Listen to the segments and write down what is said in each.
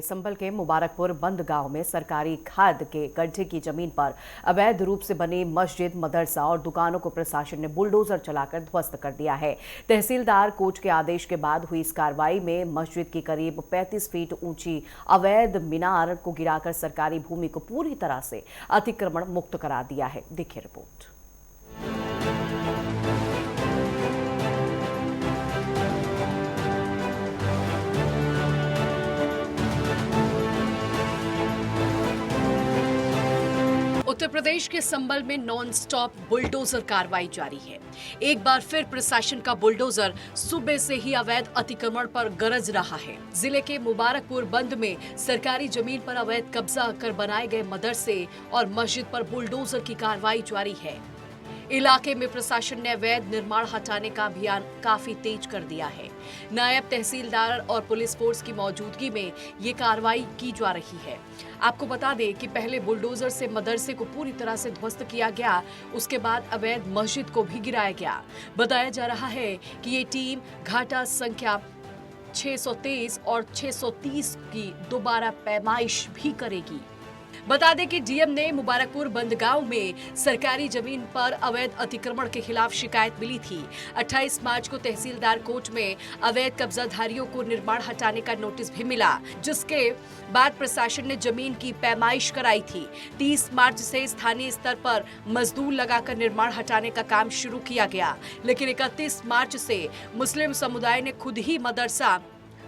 संभल के मुबारकपुर बंद गांव में सरकारी खाद के गड्ढे की जमीन पर अवैध रूप से बनी मस्जिद, मदरसा और दुकानों को प्रशासन ने बुलडोजर चलाकर ध्वस्त कर दिया है। तहसीलदार कोच के आदेश के बाद हुई इस कार्रवाई में मस्जिद की करीब 35 फीट ऊंची अवैध मीनार को गिराकर सरकारी भूमि को पूरी तरह से अतिक्रमण मुक्त करा दिया है। देखिए रिपोर्ट। उत्तर प्रदेश के संभल में नॉन स्टॉप बुलडोजर कार्रवाई जारी है। एक बार फिर प्रशासन का बुलडोजर सुबह से ही अवैध अतिक्रमण पर गरज रहा है। जिले के मुबारकपुर बंद में सरकारी जमीन पर अवैध कब्जा कर बनाए गए मदरसे और मस्जिद पर बुलडोजर की कार्रवाई जारी है। इलाके में प्रशासन ने अवैध निर्माण हटाने का अभियान काफी तेज कर दिया है। नायब तहसीलदार और पुलिस फोर्स की मौजूदगी में ये कार्रवाई की जा रही है। आपको बता दें कि पहले बुलडोजर से मदरसे को पूरी तरह से ध्वस्त किया गया, उसके बाद अवैध मस्जिद को भी गिराया गया। बताया जा रहा है कि ये टीम घाटा संख्या 623 और 630 की दोबारा पैमाइश भी करेगी। बता दें कि डीएम ने मुबारकपुर बंद गांव में सरकारी जमीन पर अवैध अतिक्रमण के खिलाफ शिकायत मिली थी। 28 मार्च को तहसीलदार कोच में अवैध कब्जाधारियों को निर्माण हटाने का नोटिस भी मिला, जिसके बाद प्रशासन ने जमीन की पैमाइश कराई थी। 30 मार्च से स्थानीय स्तर पर मजदूर लगाकर निर्माण हटाने का काम शुरू किया गया, लेकिन 31 मार्च से मुस्लिम समुदाय ने खुद ही मदरसा,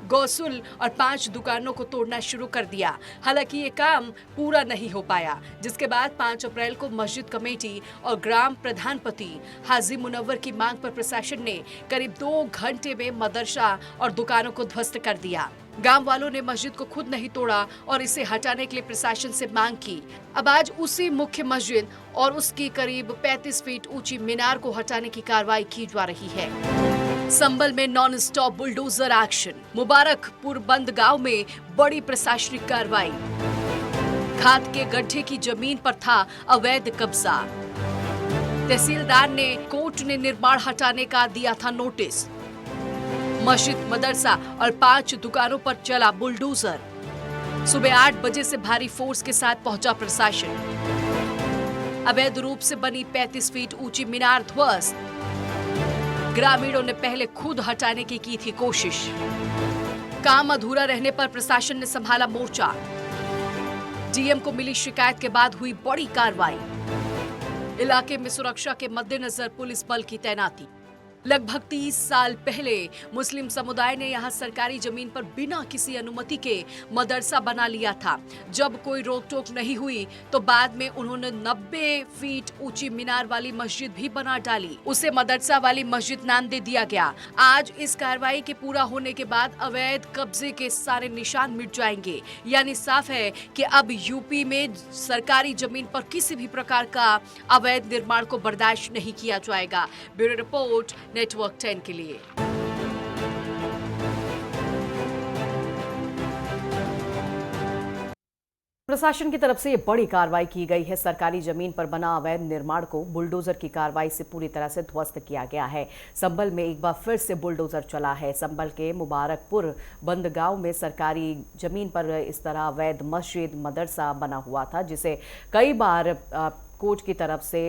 गौसुल और 5 दुकानों को तोड़ना शुरू कर दिया। हालांकि ये काम पूरा नहीं हो पाया, जिसके बाद 5 अप्रैल को मस्जिद कमेटी और ग्राम प्रधानपति हाजी मुनव्वर की मांग पर प्रशासन ने करीब 2 घंटे में मदरसा और दुकानों को ध्वस्त कर दिया। गांव वालों ने मस्जिद को खुद नहीं तोड़ा और इसे हटाने के लिए प्रशासन से मांग की। अब आज उसी मुख्य मस्जिद और उसकी करीब 35 फीट ऊंची मीनार को हटाने की कार्रवाई की जा रही है। संभल में non stop bulldozer action. Mubarakpur बंद गांव में बड़ी प्रशासनिक कार्रवाई। खाद के गड्ढे की जमीन पर था अवैध कब्जा। तहसीलदार ने कोर्ट ने निर्माण हटाने का दिया था नोटिस। मस्जिद, मदरसा और 5 दुकानों पर चला बुलडोजर। सुबह 8 बजे से भारी फोर्स के साथ पहुंचा प्रशासन। अवैध रूप से बनी 35 फीट ऊंची मीनार ध्वस्त। ग्रामीणों ने पहले खुद हटाने की थी कोशिश। काम अधूरा रहने पर प्रशासन ने संभाला मोर्चा। डीएम को मिली शिकायत के बाद हुई बड़ी कार्रवाई। इलाके में सुरक्षा के मद्देनजर पुलिस बल की तैनाती। लगभग 30 साल पहले मुस्लिम समुदाय ने यहां सरकारी जमीन पर बिना किसी अनुमति के मदरसा बना लिया था। जब कोई रोक टोक नहीं हुई तो बाद में उन्होंने 90 फीट ऊंची मीनार वाली मस्जिद भी बना डाली। उसे मदरसा वाली मस्जिद नाम दे दिया गया। आज इस कार्रवाई के पूरा होने के बाद अवैध कब्जे के सारे निशान मिट जाएंगे। यानी साफ है कि अब यूपी में सरकारी जमीन पर किसी भी प्रकार का अवैध निर्माण को बर्दाश्त नहीं किया जाएगा। ब्यूरो रिपोर्ट, नेटवर्क 10 के लिए। प्रशासन की तरफ से ये बड़ी कार्रवाई की गई है। सरकारी जमीन पर बना अवैध निर्माण को बुलडोजर की कार्रवाई से पूरी तरह से ध्वस्त किया गया है। संभल में एक बार फिर से बुलडोजर चला है। संभल के मुबारकपुर बंद गांव में सरकारी जमीन पर इस तरह अवैध मस्जिद, मदरसा बना हुआ था, जिसे कई बार कोर्ट की तरफ से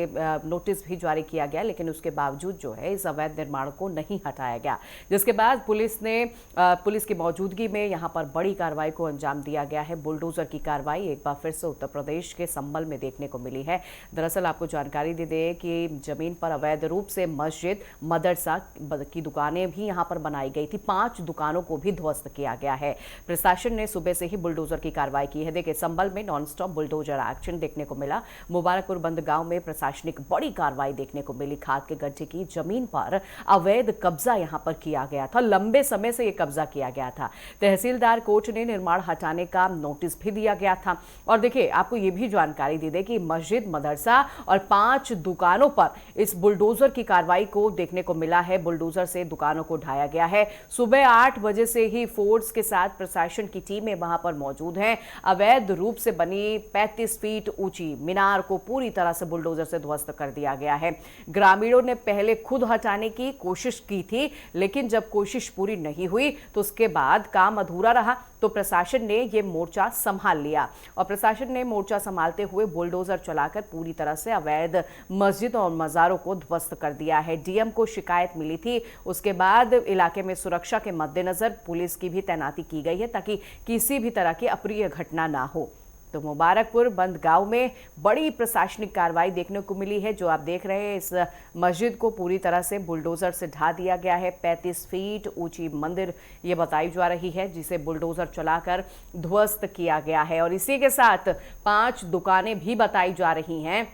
नोटिस भी जारी किया गया, लेकिन उसके बावजूद जो है इस अवैध निर्माण को नहीं हटाया गया, जिसके बाद पुलिस की मौजूदगी में यहां पर बड़ी कार्रवाई को अंजाम दिया गया है। बुलडोजर की कार्रवाई एक बार फिर से उत्तर प्रदेश के संभल में देखने को मिली है। दरअसल आपको जानकारी दे दें कि जमीन पर अवैध रूप से मस्जिद, मदरसा की दुकानें भी यहां पर बनाई गई थी। 5 दुकानों को भी ध्वस्त किया गया है। प्रशासन ने सुबह से ही बुलडोजर की कार्रवाई की है। देखिए, संभल में नॉन स्टॉप बुलडोजर एक्शन देखने को मिला। मुबारकपुर बंद गांव में प्रशासनिक बड़ी कार्रवाई देखने को मिली। खाद के गड्ढे की जमीन पर अवैध कब्जा यहां पर किया गया था। लंबे समय से यह कब्जा किया गया था। तहसीलदार कोच ने निर्माण हटाने का नोटिस भी दिया गया था। और देखिए, आपको यह भी जानकारी दे दें कि मस्जिद, मदरसा और 5 दुकानों पर इस बुलडोजर की कार्रवाई को देखने को मिला है। बुलडोजर से दुकानों को ढाया गया है। सुबह 8 बजे से ही फोर्स के साथ प्रशासन की टीमें वहां पर मौजूद हैं। अवैध रूप से बनी 35 फीट ऊंची मीनार को पूरी पूरी तरह से बुलडोजर से ध्वस्त कर दिया गया है। ग्रामीणों ने पहले खुद हटाने की कोशिश की थी, लेकिन जब कोशिश पूरी नहीं हुई तो उसके बाद काम अधूरा रहा, तो प्रशासन ने ये मोर्चा संभाल लिया और प्रशासन ने मोर्चा संभालते हुए बुलडोजर चलाकर पूरी तरह से अवैध मस्जिद और मज़ारों को ध्वस्त कर दिया है। डीएम को शिकायत मिली थी, उसके बाद इलाके में सुरक्षा के मद्देनजर पुलिस की भी तैनाती की गई है ताकि किसी भी तरह की अप्रिय घटना ना हो। तो मुबारकपुर बंद गांव में बड़ी प्रशासनिक कार्रवाई देखने को मिली है। जो आप देख रहे हैं, इस मस्जिद को पूरी तरह से बुलडोजर से ढा दिया गया है। 35 फीट ऊंची मंदिर ये बताई जा रही है, जिसे बुलडोजर चलाकर ध्वस्त किया गया है। और इसी के साथ 5 दुकानें भी बताई जा रही हैं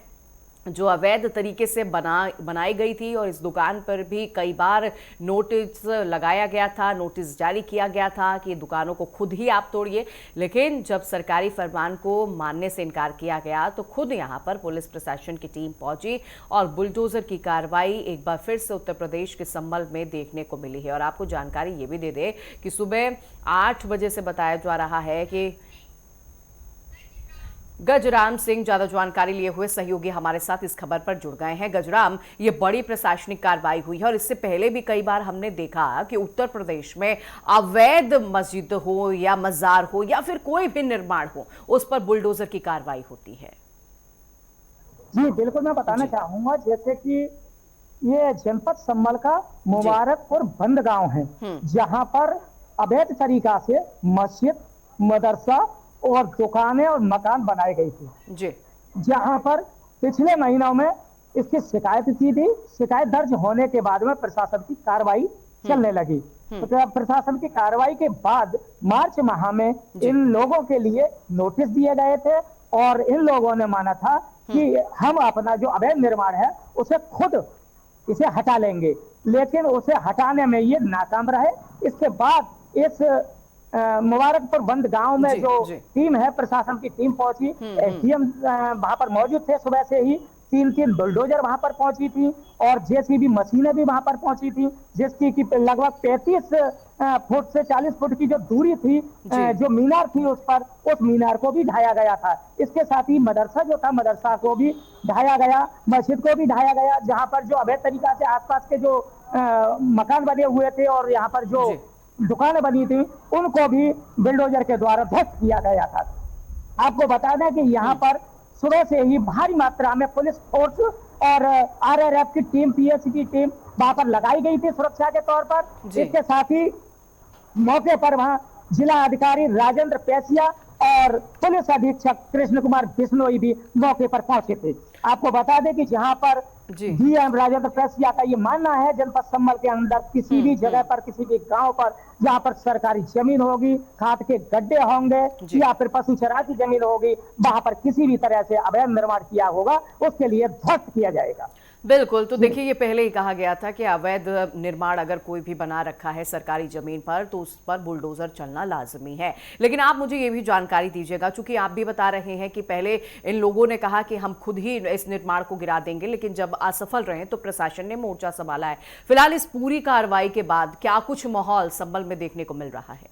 जो अवैध तरीके से बनाई गई थी, और इस दुकान पर भी कई बार नोटिस लगाया गया था, नोटिस जारी किया गया था कि दुकानों को खुद ही आप तोड़िए। लेकिन जब सरकारी फरमान को मानने से इनकार किया गया तो खुद यहां पर पुलिस प्रशासन की टीम पहुंची और बुलडोजर की कार्रवाई एक बार फिर से उत्तर प्रदेश के संभल में देखने को मिली है। और आपको जानकारी ये भी दे दे कि सुबह 8 बजे से बताया जा रहा है कि गजराम सिंह ज्यादा जानकारी लिए हुए सहयोगी हमारे साथ इस खबर पर जुड़ गए हैं। गजराम, ये बड़ी प्रशासनिक कार्रवाई हुई है और इससे पहले भी कई बार हमने देखा कि उत्तर प्रदेश में अवैध मस्जिद हो या मजार हो या फिर कोई भी निर्माण हो, उस पर बुलडोजर की कार्रवाई होती है। जी बिल्कुल, मैं बताना चाहूंगा जैसे कि ये जनपद संभल का मुबारकपुर बंद गांव है, जहां पर अवैध तरीका से मस्जिद, मदरसा और दुकानें और मकान बनाए गए थे जी, जहां पर पिछले महीनों में इसकी शिकायत की थी। शिकायत दर्ज होने के बाद में प्रशासन की कार्रवाई चलने लगी। तो प्रशासन की कार्रवाई के बाद मार्च माह में इन लोगों के लिए नोटिस दिए गए थे और इन लोगों ने माना था कि हम अपना जो अवैध निर्माण है उसे खुद इसे हटा लेंगे, लेकिन उसे हटाने में ये नाकाम रहे। इसके बाद इस मुबारकपुर बंद गांव में जो टीम है, प्रशासन की टीम पहुंची, एसडीएम वहां पर मौजूद थे सुबह से ही। 3 बुलडोजर वहां पर पहुंची थी और जेसीबी मशीनें भी वहां पर पहुंची थी, जिसकी की लगभग 35 फुट से 40 फुट की जो दूरी थी, जो मीनार थी उस पर, उस मीनार को भी ढाया गया था। इसके साथ ही मदरसा जो था, मदरसा को भी ढाया गया, मस्जिद को भी ढाया गया, जहां पर जो अवैध तरीका से आसपास के जो मकान बने हुए थे और यहाँ पर जो दुकानें बनी थी उनको भी बुलडोजर के द्वारा ध्वस्त किया गया था। आपको बता दें कि यहाँ पर सुबह से ही भारी मात्रा में पुलिस फोर्स और आरआरएफ की टीम, पीएसी की टीम वहां पर लगाई गई थी सुरक्षा के तौर पर। इसके साथ ही मौके पर वहां जिला अधिकारी राजेंद्र पैसिया और पुलिस अधीक्षक कृष्ण कुमार बिश्नोई भी मौके पर पहुंचे थे। आपको बता दें कि जहां पर डीएम राजेंद्र पैसिया का ये मानना है, जनपद संभल के अंदर किसी भी जगह पर, किसी भी गांव पर जहां पर सरकारी जमीन होगी, खाद के गड्ढे होंगे या फिर पशु चरा की जमीन होगी, वहां पर किसी भी तरह से अवैध निर्माण किया होगा उसके लिए ध्वस्त किया जाएगा। बिल्कुल, तो देखिए ये पहले ही कहा गया था कि अवैध निर्माण अगर कोई भी बना रखा है सरकारी जमीन पर तो उस पर बुलडोजर चलना लाजमी है। लेकिन आप मुझे ये भी जानकारी दीजिएगा, चूंकि आप भी बता रहे हैं कि पहले इन लोगों ने कहा कि हम खुद ही इस निर्माण को गिरा देंगे, लेकिन जब असफल रहे तो प्रशासन ने मोर्चा संभाला है। फिलहाल इस पूरी कार्रवाई के बाद क्या कुछ माहौल संभल में देखने को मिल रहा है?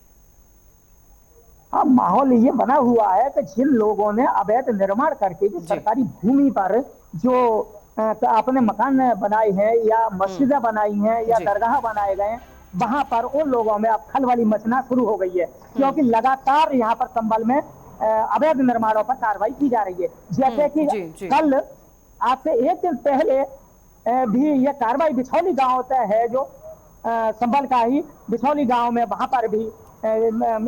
अब माहौल ये बना हुआ है कि जिन लोगों ने अवैध निर्माण करके जो सरकारी भूमि पर जो अपने मकान बनाए हैं या मस्जिदें बनाई हैं या दरगाह बनाए गए हैं, वहां पर उन लोगों में अब खलबली मचना शुरू हो गई है, क्योंकि लगातार यहाँ पर संभल में अवैध निर्माणों पर कार्रवाई की जा रही है। जैसे कि कल आज से 1 दिन पहले भी ये कार्रवाई बिछौली गांव से है, जो संभल का ही बिछौली गांव में, वहां पर भी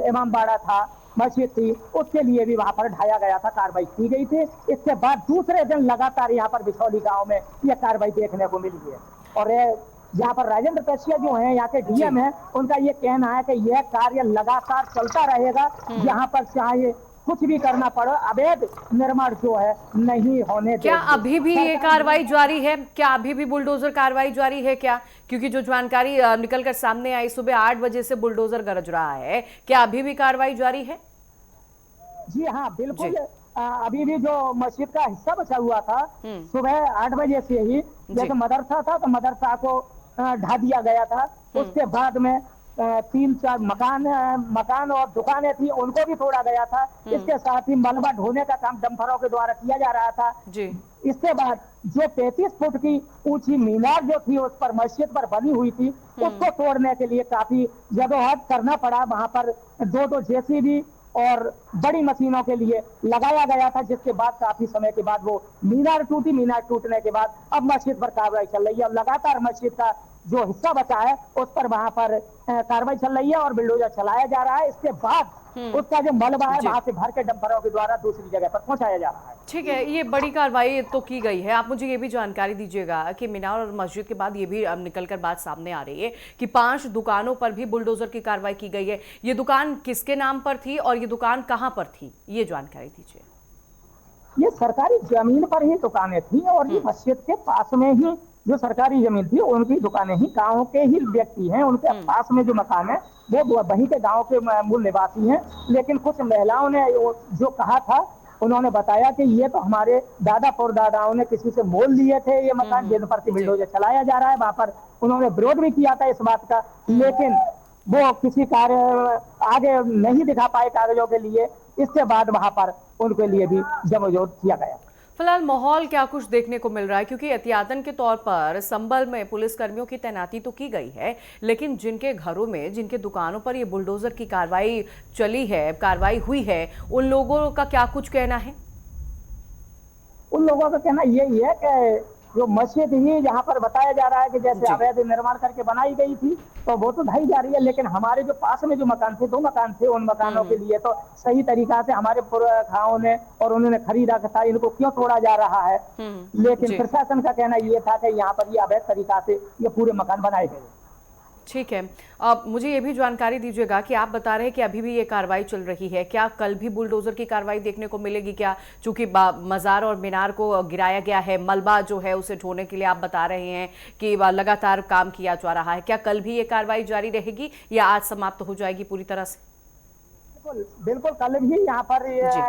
इमामबाड़ा था, मस्जिद थी, उसके लिए भी वहां पर ढाया गया था, कार्रवाई की गई थी। इसके बाद दूसरे दिन लगातार यहाँ पर बिछौली गांव में यह कार्रवाई देखने को मिली है। और यहाँ पर राजेंद्र पैसिया जो है, यहाँ के डीएम है, उनका ये कहना है कि यह कार्य लगातार चलता रहेगा, यहाँ पर चाहे कुछ भी करना पड़े, अवैध निर्माण जो है नहीं होने। क्या अभी भी ये कार्रवाई जारी है? क्या अभी भी बुलडोजर कार्रवाई जारी है क्या? क्योंकि जो जानकारी निकलकर सामने आई, सुबह 8 बजे से बुलडोजर गरज रहा है, क्या अभी भी कार्रवाई जारी है? जी हाँ, बिल्कुल। अभी भी जो मस्जिद का हिस्सा बचा हुआ था, सुबह 8 बजे से ही, जैसे मदरसा था तो मदरसा को ढा दिया गया था। उसके बाद में 3-4 मकान और दुकानें थी, उनको भी तोड़ा गया था। इसके साथ ही मलबा ढोने का काम डंफरों के द्वारा किया जा रहा था। इसके बाद जो 35 फुट की ऊंची मीनार जो थी उस पर मस्जिद पर बनी हुई थी, उसको तोड़ने के लिए काफी जदोजहद करना पड़ा। वहां पर दो जेसीबी और बड़ी मशीनों के लिए लगाया गया था, जिसके बाद काफी समय के बाद वो मीनार टूटी। मीनार टूटने के बाद अब मस्जिद पर कार्रवाई चल रही है। अब लगातार मस्जिद का जो हिस्सा बचा है उस पर वहां पर कार्रवाई चल रही है और बिल्डोजर चलाया जा रहा है। इसके बाद उसका जो मलबा है वहां से भर के डंपरों के द्वारा दूसरी जगह पर पहुंचाया जा रहा है। ठीक है, ये बड़ी कार्रवाई तो की गई है। आप मुझे ये भी जानकारी दीजिएगा कि मीनार और मस्जिद के बाद ये भी अब निकलकर बात सामने आ रही है कि 5 दुकानों पर भी बुलडोजर की कार्रवाई की गई है। ये दुकान किसके नाम पर थी और ये दुकान कहां पर थी, ये जानकारी दीजिए। ये सरकारी जमीन पर ही दुकानें थी और ये मस्जिद के पास में ही जो सरकारी जमीन थी उनकी दुकानें ही, गांव के ही व्यक्ति हैं, उनके पास में जो मकान है वो वहीं के गांव के मूल निवासी हैं। लेकिन कुछ महिलाओं ने जो कहा था, उन्होंने बताया कि ये तो हमारे दादा परदादाओं ने किसी से मोल लिए थे ये मकान, जिन पर बिल्डोजर चलाया जा रहा है। वहां पर उन्होंने विरोध भी किया था इस बात का, लेकिन वो किसी कार्य आगे नहीं दिखा पाए कागजों के लिए। इसके बाद वहां पर उनके लिए भी जमोजोत किया गया। फिलहाल माहौल क्या कुछ देखने को मिल रहा है, क्योंकि एहतियातन के तौर पर संभल में पुलिस कर्मियों की तैनाती तो की गई है, लेकिन जिनके घरों में, जिनके दुकानों पर ये बुलडोजर की कार्रवाई चली है, कार्रवाई हुई है, उन लोगों का क्या कुछ कहना है? उन लोगों का कहना यही है कि जो मस्जिद ही जहाँ पर बताया जा रहा है कि जैसे अवैध निर्माण करके बनाई गई थी, तो वो तो ढाई जा रही है। लेकिन हमारे जो पास में जो मकान थे, 2 मकान थे, उन मकानों के लिए तो सही तरीका से हमारे पुरखाओं ने और उन्होंने खरीदा था, इनको क्यों तोड़ा जा रहा है। लेकिन प्रशासन का कहना ये था कि यहाँ पर ये अवैध तरीका से ये पूरे मकान बनाए गए। ठीक है, अब मुझे ये भी जानकारी दीजिएगा कि आप बता रहे हैं कि अभी भी ये कार्रवाई चल रही है, क्या कल भी बुलडोजर की कार्रवाई देखने को मिलेगी क्या? चूंकि मजार और मीनार को गिराया गया है, मलबा जो है उसे ढोने के लिए आप बता रहे हैं कि लगातार काम किया जा रहा है, क्या कल भी ये कार्रवाई जारी रहेगी या आज समाप्त हो जाएगी पूरी तरह से? बिल्कुल कल भी यहाँ पर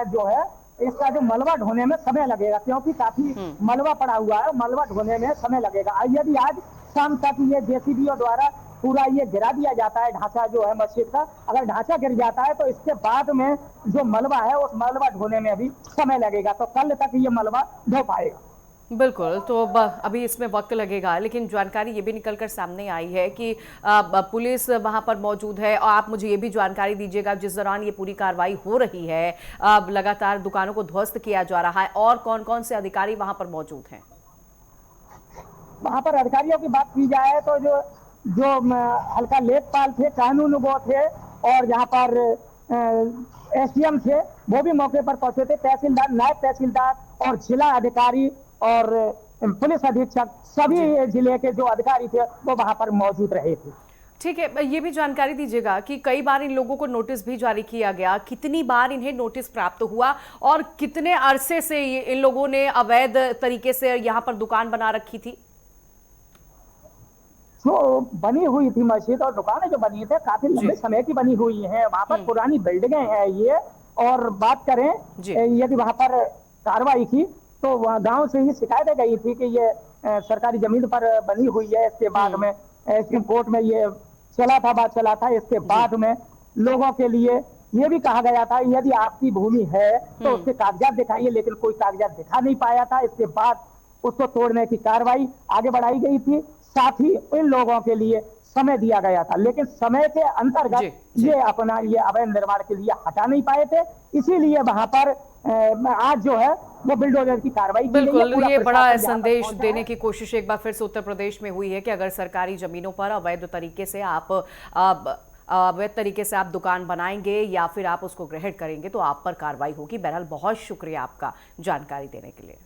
जो है इसका जो मलबा ढोने में समय लगेगा, क्योंकि काफी मलबा पड़ा हुआ है, मलबा ढोने में समय लगेगा। यदि आज शाम तक ये जेसीबीओ द्वारा पूरा ये गिरा दिया जाता है, ढांचा जो है मस्जिद का, अगर ढांचा गिर जाता है तो इसके बाद में जो मलबा है उस मलबा ढोने में भी समय लगेगा, तो कल तक ये मलबा ढो पाएगा। बिल्कुल, तो अभी इसमें वक्त लगेगा, लेकिन जानकारी ये भी निकलकर सामने आई है कि पुलिस वहां पर मौजूद है। और आप मुझे ये भी जानकारी दीजिएगा, जिस दौरान ये पूरी कार्रवाई हो रही है, लगातार दुकानों को ध्वस्त किया जा रहा है, और कौन कौन से अधिकारी वहां पर मौजूद हैं? वहां पर अधिकारियों की बात की जाए तो जो हल्का लेखपाल थे, कानूनगो थे, और यहाँ पर एसडीएम थे, वो भी मौके पर पहुंचे थे। तहसीलदार, नायब तहसीलदार और जिला अधिकारी और पुलिस अधीक्षक, सभी जिले के जो अधिकारी थे वो वहां पर मौजूद रहे थे। ठीक है, ये भी जानकारी दीजिएगा कि कई बार इन लोगों को नोटिस भी जारी किया गया, कितनी बार इन्हें नोटिस प्राप्त हुआ और कितने अरसे से इन लोगों ने अवैध तरीके से यहाँ पर दुकान बना रखी थी? जो बनी हुई थी मस्जिद और दुकानें जो बनी थी काफी लंबे समय की बनी हुई हैं, वहां पर पुरानी बिल्डिंगें हैं ये। और बात करें यदि वहां पर कार्रवाई की तो गांव से ही शिकायतें गई थी कि ये सरकारी जमीन पर बनी हुई है। इसके बाद में सुप्रीम कोर्ट में ये बात चला था। इसके बाद में लोगों के लिए ये भी कहा गया था यदि आपकी भूमि है तो उसके कागजात दिखाइए, लेकिन कोई कागजात दिखा नहीं पाया था। इसके बाद उसको तोड़ने की कार्रवाई आगे बढ़ाई गई थी। साथ ही इन लोगों के लिए समय दिया गया था, लेकिन समय के अंतर्गत ये अपना ये अवैध निर्माण के लिए हटा नहीं पाए थे, इसीलिए वहां पर आज जो है वो बिल्डोजर की कार्रवाई। बिल्कुल, ये बड़ा संदेश देने की कोशिश एक बार फिर से उत्तर प्रदेश में हुई है कि अगर सरकारी जमीनों पर अवैध तरीके से आप दुकान बनाएंगे या फिर आप उसको ग्रहण करेंगे तो आप पर कार्रवाई होगी। बहरहाल बहुत शुक्रिया आपका जानकारी देने के लिए।